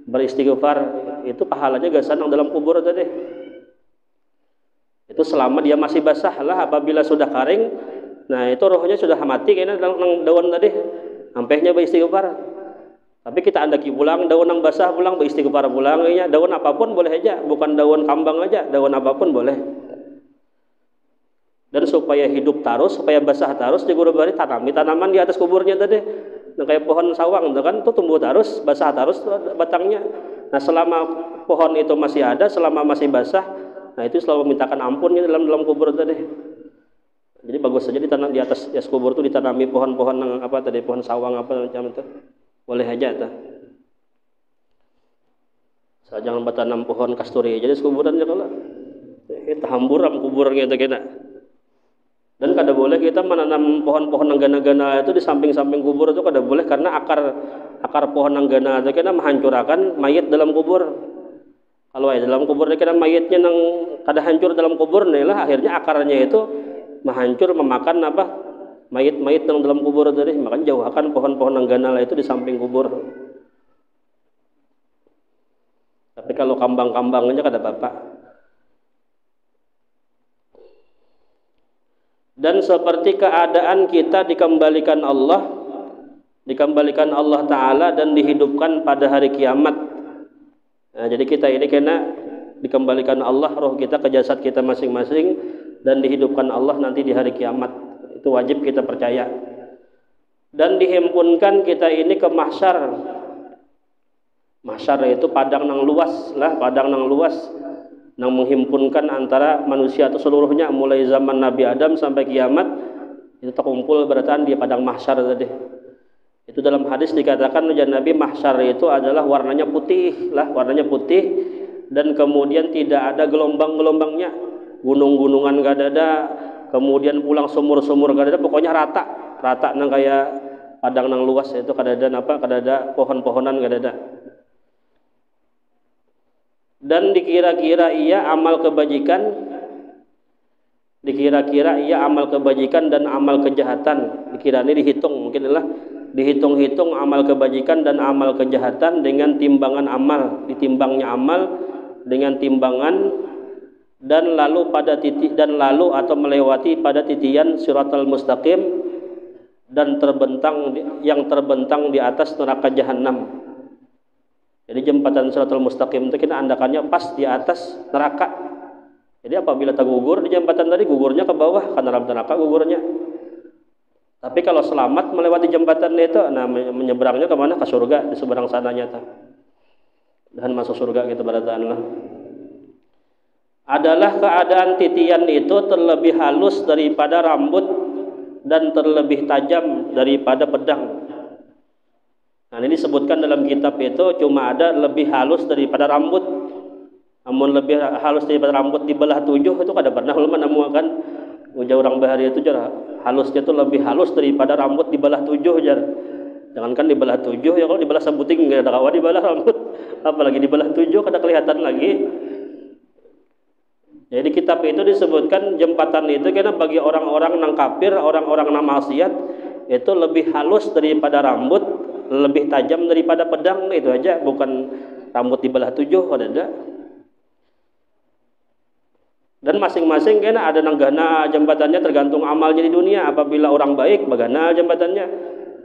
beristighfar itu pahalanya gasan nang dalam kubur tadi. Itu selama dia masih basah lah apabila sudah kering nah itu rohnya sudah mati kayaknya nang daun tadi sampainya beristighfar. Tapi kita andaki pulang daun yang basah pulang beristighfar pulang ya daun apapun boleh aja bukan daun kambang aja daun apapun boleh. Dan supaya hidup terus supaya basah terus di guru bari tanami tanaman di atas kuburnya tadi nah, kayak pohon sawang itu kan tuh tumbuh terus basah terus batangnya. Nah selama pohon itu masih ada selama masih basah nah itu selalu mintakan ampunnya dalam kubur tadi. Jadi bagus saja ditanam di atas kubur itu ditanami pohon-pohon yang pohon sawang macam itu boleh aja tuh. Saya jangan bertanam pohon kasturi jadi kuburan ya kalau kita hamburam kuburnya itu kena. Dan kada boleh kita menanam pohon-pohon yang gana-gana itu di samping-samping kubur itu kada boleh karena akar pohon yang gana itu kena menghancurkan mayat dalam kubur. Kalau dalam kubur kena mayatnya yang kada hancur dalam kubur nih lah akhirnya akarnya itu menghancur memakan mayat-mayat yang dalam kubur tadi. Makanya jauhkan pohon-pohon yang gana itu di samping kubur. Tapi kalau kambang-kambangnya kada apa-apa. Dan seperti keadaan kita dikembalikan Allah Ta'ala dan dihidupkan pada hari kiamat. Nah, jadi kita ini kena dikembalikan Allah roh kita ke jasad kita masing-masing dan dihidupkan Allah nanti di hari kiamat. Itu wajib kita percaya. Dan dihimpunkan kita ini ke mahsyar. Mahsyar itu padang nang luas lah, padang nang luas yang menghimpunkan antara manusia atau seluruhnya mulai zaman Nabi Adam sampai kiamat itu terkumpul berataan di padang mahsyar tadi. Itu dalam hadis dikatakan Nabi mahsyar itu adalah warnanya putih dan kemudian tidak ada gelombang-gelombangnya, gunung-gunungan gak ada, kemudian pulang sumur-sumur gak ada, pokoknya rata nang kayak padang nang luas itu kadada pohon-pohonan gak ada. Dan dikira-kira ia amal kebajikan dan amal kejahatan, dikira ini dihitung amal kebajikan dan amal kejahatan dengan timbangan amal, ditimbangnya amal dengan timbangan dan lalu atau melewati pada titian siratal mustaqim dan terbentang di atas neraka jahanam. Jadi jembatan siratal mustaqim itu kita andakannya pas di atas neraka. Jadi apabila tak gugur di jembatan tadi, gugurnya ke bawah karena neraka gugurnya. Tapi kalau selamat melewati jembatan itu, nah menyeberangnya kemana? Ke surga, di seberang sananya tuh. Dan masuk surga gitu baratanlah. Adalah keadaan titian itu terlebih halus daripada rambut dan terlebih tajam daripada pedang. Nah ini disebutkan dalam kitab itu cuma ada lebih halus daripada rambut. Namun lebih halus daripada rambut dibelah 7 itu kada pernah ulama nemukan. Ujar orang bahari itu jar halusnya itu lebih halus daripada rambut dibelah 7 jar. Jangankan dibelah 7 ya, kalau dibelah sebuting enggak ada kawa dibelah rambut, apalagi dibelah 7 kada kelihatan lagi. Jadi kitab itu disebutkan jembatan itu karena bagi orang-orang nang kafir, orang-orang nang maksiat itu lebih halus daripada rambut, lebih tajam daripada pedang, itu aja, bukan rambut dibelah 7 ada. Dan masing-masing kena ada nanggana jembatannya tergantung amalnya di dunia. Apabila orang baik bagana jembatannya,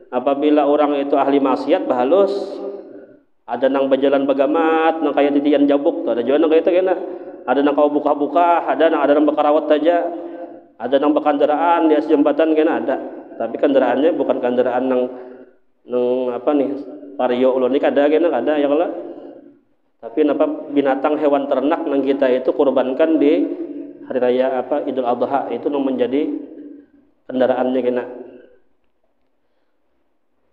apabila orang itu ahli maksiat bahalus, ada nang berjalan bagamat nang kayak titian jabuk tuh, ada juga nang kayak itu kena, ada nang kau buka-buka, ada nang bakarawat aja, ada nang berkendaraan di atas jembatan kena ada. Tapi kendaraannya bukan kendaraan nang apa nih vario ulonik ada kena ada ya kalau. Tapi binatang hewan ternak nang kita itu kurbankan di hari raya Idul Adha itu nang menjadi kendaraannya kena.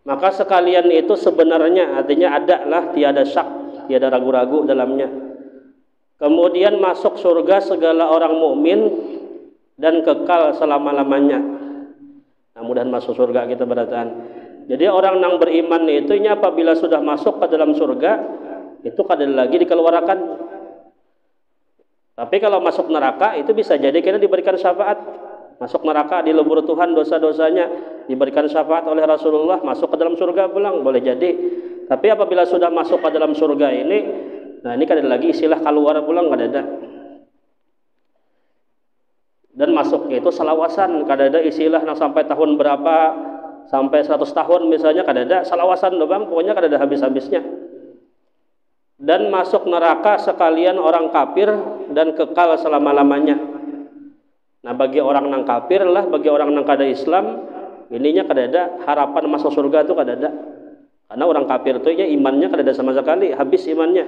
Maka sekalian itu sebenarnya artinya adalah tiada syak, tiada ragu-ragu dalamnya. Kemudian masuk surga segala orang mukmin dan kekal selama-lamanya. Nah, mudahan masuk surga kita berataan. Jadi orang yang beriman itu apabila sudah masuk ke dalam surga itu kada lagi dikeluarkan. Tapi kalau masuk neraka itu bisa jadi karena diberikan syafaat. Masuk neraka dilebur Tuhan dosa-dosanya, diberikan syafaat oleh Rasulullah, masuk ke dalam surga pulang, boleh jadi. Tapi apabila sudah masuk ke dalam surga ini, nah ini kada lagi istilah keluar pulang kada ada. Dan masuknya itu salawasan, kada ada istilah yang sampai tahun berapa, sampai 100 tahun misalnya kada ada, salawasan doang, pokoknya kada ada habis-habisnya. Dan masuk neraka sekalian orang kafir dan kekal selama-lamanya. Nah bagi orang nang kafir lah, bagi orang nang kada Islam, ininya kada ada harapan masuk surga itu kada ada. Karena orang kafir itu ya imannya kada ada sama sekali, habis imannya.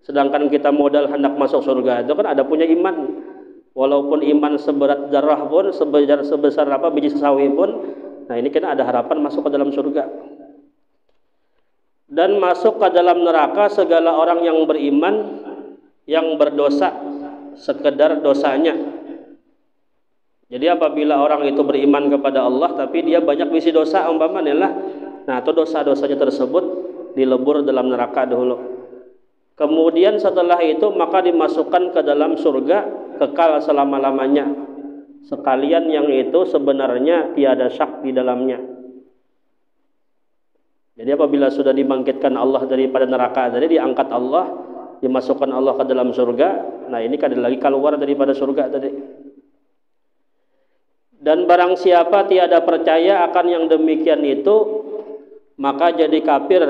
Sedangkan kita modal hendak masuk surga itu kan ada punya iman. Walaupun iman seberat darah pun, sebesar biji sawi pun, nah ini kan ada harapan masuk ke dalam surga. Dan masuk ke dalam neraka segala orang yang beriman yang berdosa sekedar dosanya. Jadi apabila orang itu beriman kepada Allah tapi dia banyak misi dosa umpamanya lah, nah itu dosa-dosanya tersebut dilebur dalam neraka dahulu. Kemudian setelah itu maka dimasukkan ke dalam surga kekal selama-lamanya. Sekalian yang itu sebenarnya tiada syak di dalamnya. Jadi apabila sudah dibangkitkan Allah daripada neraka, jadi diangkat Allah, dimasukkan Allah ke dalam surga, nah ini kada lagi keluar daripada surga tadi. Dan barang siapa tiada percaya akan yang demikian itu, maka jadi kafir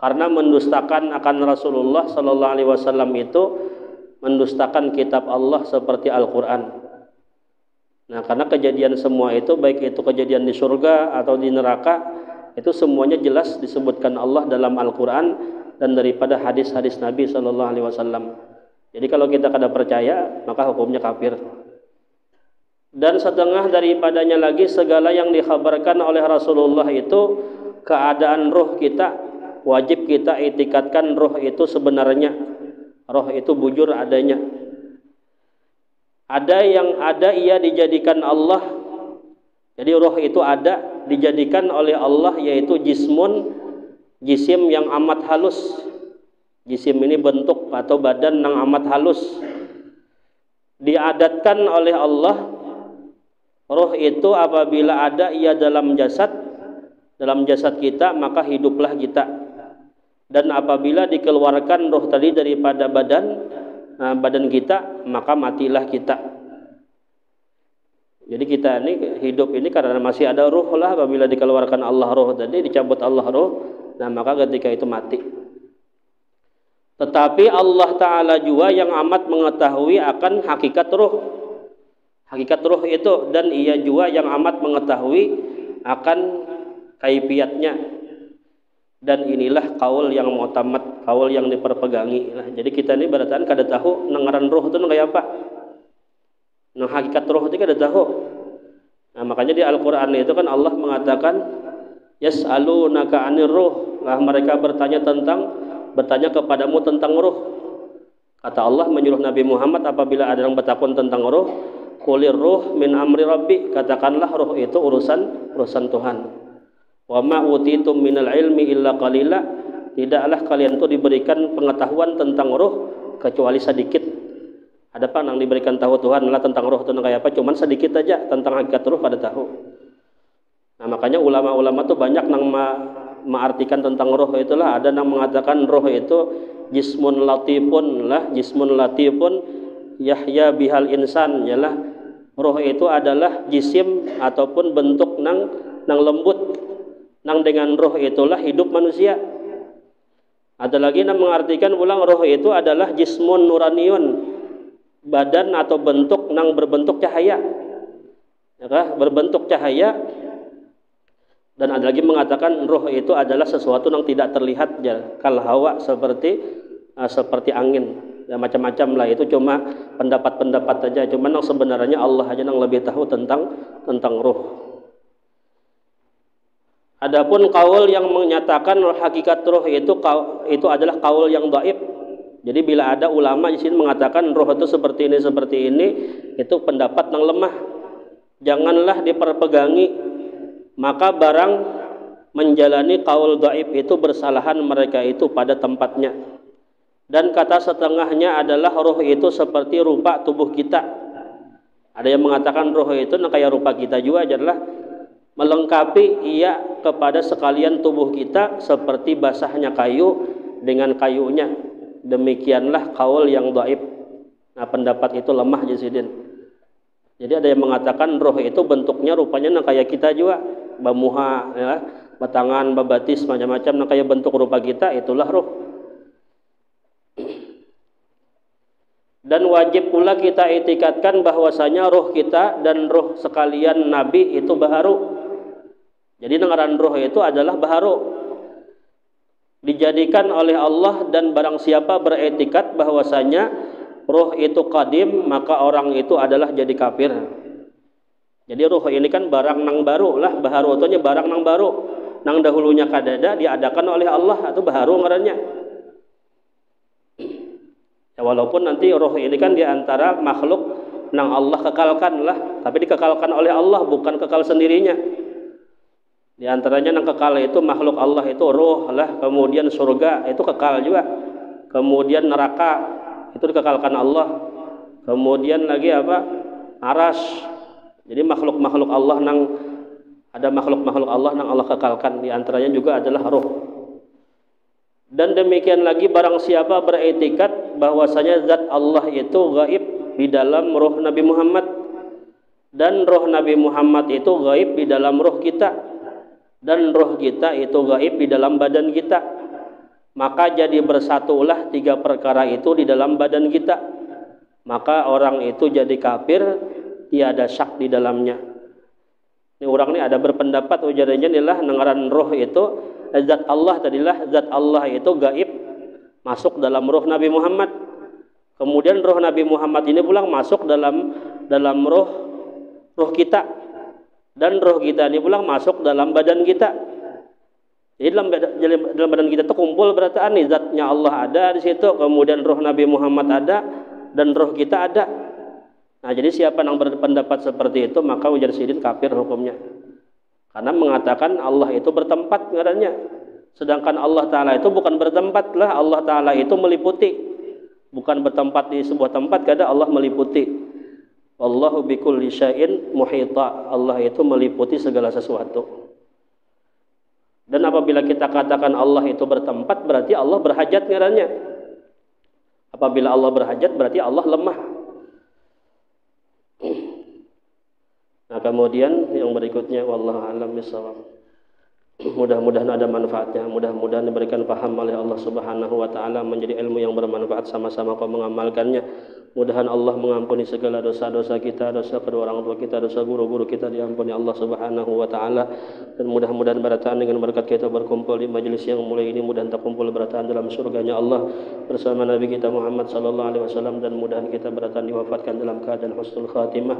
karena mendustakan akan Rasulullah sallallahu alaihi wasallam itu, mendustakan kitab Allah seperti Al-Qur'an. Nah, karena kejadian semua itu baik itu kejadian di surga atau di neraka, itu semuanya jelas disebutkan Allah dalam Al-Quran dan daripada hadis-hadis Nabi sallallahu alaihi wasallam. Jadi kalau kita kada percaya maka hukumnya kafir. Dan setengah daripadanya lagi segala yang dikhabarkan oleh Rasulullah itu keadaan roh kita, wajib kita itikadkan roh itu sebenarnya, roh itu bujur adanya. Ada yang ada ia dijadikan Allah, jadi roh itu ada dijadikan oleh Allah, yaitu jismun, jisim yang amat halus. Jisim ini bentuk atau badan yang amat halus, diadatkan oleh Allah. Roh itu apabila ada ia dalam jasad kita, maka hiduplah kita. Dan apabila dikeluarkan roh tadi daripada badan kita, maka matilah kita. Jadi kita ini hidup ini karena masih ada ruh lah. Apabila dikeluarkan Allah roh tadi, dicabut Allah roh, nah maka ketika itu mati. Tetapi Allah Ta'ala juga yang amat mengetahui akan hakikat ruh itu, dan ia juga yang amat mengetahui akan kaifiatnya. Dan inilah kaul yang mu'tamad, kaul yang diperpegangi. Nah, jadi kita ini barataan kada tahu nengaran roh itu kayak apa. Nah, hakikat roh itu kada tahu. Nah, makanya di Al-Qur'an itu kan Allah mengatakan yas'alunaka 'anir ruh. Nah, mereka bertanya kepadamu tentang roh. Kata Allah menyuruh Nabi Muhammad apabila ada yang bertakun tentang roh, qulir ruh min amri rabbi, katakanlah roh itu urusan Tuhan. Wa ma utitum minal ilmi illa qalila, tidaklah kalian itu diberikan pengetahuan tentang roh kecuali sedikit. Ada apa yang diberikan tahu Tuhan lah tentang roh itu kayak apa, cuman sedikit aja tentang hakikat roh pada tahu. Nah, makanya ulama-ulama tuh banyak yang mengartikan tentang roh itulah. Ada yang mengatakan roh itu jismun latifun yahya bihal insan, yalah roh itu adalah jisim ataupun bentuk nang lembut, nang dengan roh itulah hidup manusia. Ada lagi yang mengartikan ulang roh itu adalah jismun nuraniun, badan atau bentuk nang berbentuk cahaya, berbentuk cahaya. Dan ada lagi mengatakan roh itu adalah sesuatu yang tidak terlihat, kal hawa, seperti angin. Ya, macam-macam lah, itu cuma pendapat-pendapat saja. Cuma yang sebenarnya Allah aja yang lebih tahu tentang roh. Adapun kaul yang menyatakan hakikat roh itu adalah kaul yang dhaif. Jadi bila ada ulama di sini mengatakan roh itu seperti ini, itu pendapat yang lemah. Janganlah diperpegangi. Maka barang menjalani kaul dhaif itu bersalahan mereka itu pada tempatnya. Dan kata setengahnya adalah roh itu seperti rupa tubuh kita. Ada yang mengatakan roh itu kayak rupa kita juga, adalah melengkapi ia kepada sekalian tubuh kita seperti basahnya kayu dengan kayunya. Demikianlah kaul yang dhaif. Nah, pendapat itu lemah Jasidin. Jadi ada yang mengatakan roh itu bentuknya rupanya kayak kita juga, bamuha, ya, batangan, babatis, macam-macam kayak bentuk rupa kita, itulah roh. Dan wajib pula kita itikadkan bahwasanya roh kita dan roh sekalian Nabi itu baharu. Jadi ngaran roh itu adalah baharu, dijadikan oleh Allah, dan barang siapa beretikat bahwasanya roh itu qadim, maka orang itu adalah jadi kafir. Jadi roh ini kan barang nang baru lah, baharu itu barang nang baru, nang dahulunya kadada diadakan oleh Allah, atau baharu ngarannya. Ya, walaupun nanti roh ini kan diantara makhluk nang Allah kekalkan lah, tapi dikekalkan oleh Allah, bukan kekal sendirinya. Di antaranya nang kekal itu makhluk Allah itu roh lah, kemudian surga itu kekal juga, kemudian neraka itu dikekalkan Allah, kemudian lagi apa, aras. Jadi makhluk-makhluk Allah ada makhluk-makhluk Allah nang Allah kekalkan, di antaranya juga adalah roh. Dan demikian lagi barang siapa beretikat bahwasanya zat Allah itu gaib di dalam roh Nabi Muhammad, dan roh Nabi Muhammad itu gaib di dalam roh kita, dan roh kita itu gaib di dalam badan kita, maka jadi bersatulah tiga perkara itu di dalam badan kita, maka orang itu jadi kafir, tiada syak di dalamnya. Ini orang ini ada berpendapat ujarnya inilah nengaran roh itu zat Allah tadilah, zat Allah itu gaib masuk dalam roh Nabi Muhammad. Kemudian roh Nabi Muhammad ini pulang masuk dalam roh kita, dan roh kita ini pulang masuk dalam badan kita. Jadi dalam badan kita itu kumpul berarti zatnya Allah ada di situ, kemudian roh Nabi Muhammad ada, dan roh kita ada. Nah, jadi siapa yang berpendapat seperti itu maka ujar sidin kafir hukumnya. Karena mengatakan Allah itu bertempat ngarannya. Sedangkan Allah Ta'ala itu bukan bertempat lah, Allah Ta'ala itu meliputi. Bukan bertempat di sebuah tempat, kadang Allah meliputi. Wallahu bikulli syai'in muhita. Allah itu meliputi segala sesuatu. Dan apabila kita katakan Allah itu bertempat, berarti Allah berhajat ngarannya. Apabila Allah berhajat, berarti Allah lemah. Nah, kemudian yang berikutnya, wallahu a'lam bishawab. Mudah-mudahan ada manfaatnya, mudah-mudahan diberikan paham oleh Allah Subhanahu wa taala, menjadi ilmu yang bermanfaat, sama-sama kau mengamalkannya. Mudahan Allah mengampuni segala dosa-dosa kita, dosa kedua orang tua kita, dosa guru-guru kita diampuni Allah Subhanahu wa taala. Dan mudah-mudahan berataan dengan berkat kita berkumpul di majelis yang mulia ini, mudah terkumpul berataan dalam surganya Allah bersama Nabi kita Muhammad sallallahu alaihi wasallam, dan mudahan kita berataan diwafatkan dalam keadaan husnul khatimah,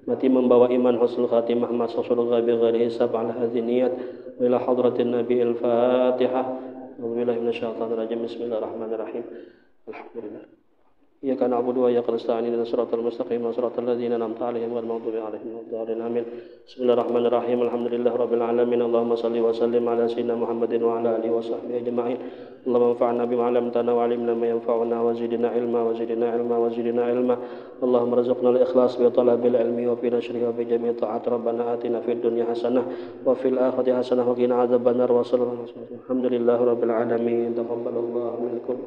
mati membawa iman husnul khatimah, masuk surga bi ghairi hisab ala hadhihi niyat. Ila hadratin Nabi al-Fatihah. Auzubillahi minasyaitonir rajim. Bismillahirrahmanirrahim. Alhamdulillah. Iyyaka na'budu wa iyyaka nasta'in. Ihdinas siratal mustaqim, siratal ladzina an'amta 'alaihim ghairil maghdubi 'alaihim waladdallin. Amin. Bismillahirrahmanirrahim. Alhamdulillah rabbil alamin. Allahumma shalli wa sallim ala sayyidina Muhammadin wa ala alihi wa sahbihi ajma'in. Allahumma anfa'na bima 'allamtana wa 'allimna ma yanfa'una wa zidna ilma wa zidna ilma wa zidna ilma. Allahumma rzuqna al-ikhlas bi talabil ilmi wa fi nashrihi wa bi jami' ta'at. Rabbana atina fid dunya hasanah wa fil akhirati hasanah wa qina adzabannar. Wa sallallahu alaihi wa sallam. Alhamdulillah rabbil alamin. Taqabbalallahu minkum.